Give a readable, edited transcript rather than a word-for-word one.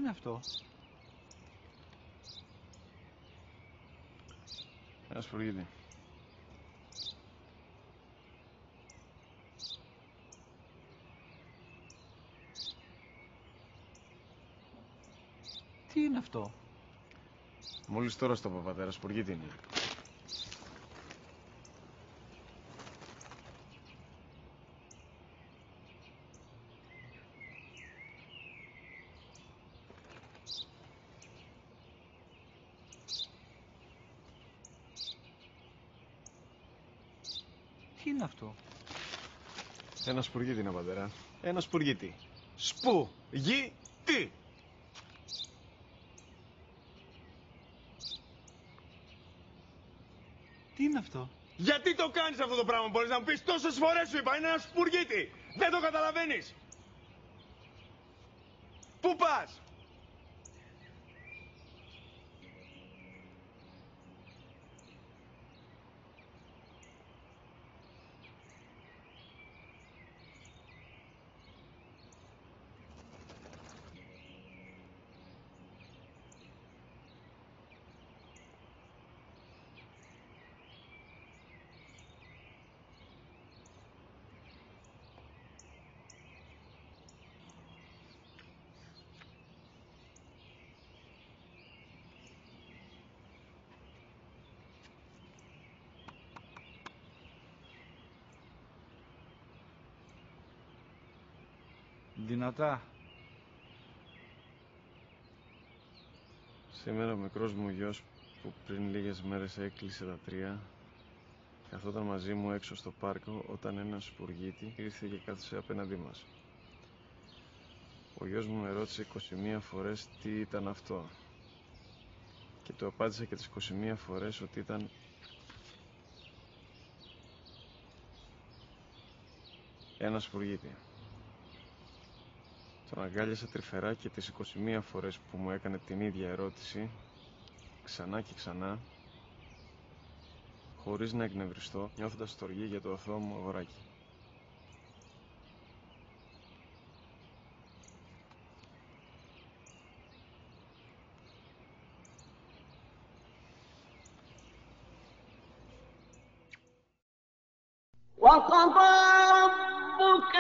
είναι αυτό? Ένα σπουργίτη. Τι είναι αυτό? Μόλις τώρα στο είπα, πατέρα, σπουργίτη είναι. Τι είναι αυτό? Ένα σπουργίτη είναι, πατέρα. Ένα σπουργίτη. Σπου-γι-τι. Τι είναι αυτό? Γιατί το κάνεις αυτό το πράγμα, μπορείς να μου πεις? Τόσες φορές σου είπα, είναι ένα σπουργίτη. Δεν το καταλαβαίνεις. Πού πας? Δυνατά. Σήμερα ο μικρός μου γιος που πριν λίγες μέρες έκλεισε τα 3 καθόταν μαζί μου έξω στο πάρκο όταν ένα σπουργίτη ήρθε και κάθισε απέναντί μας. Ο γιος μου με ρώτησε 21 φορές τι ήταν αυτό και του απάντησα και τις 21 φορές ότι ήταν ένα σπουργίτη. Τον αγκάλιασα τρυφερά και τις 21 φορές που μου έκανε την ίδια ερώτηση ξανά και ξανά, χωρίς να εκνευριστώ, νιώθοντας στοργή για το αθώο μου αγοράκι. وقضى ربك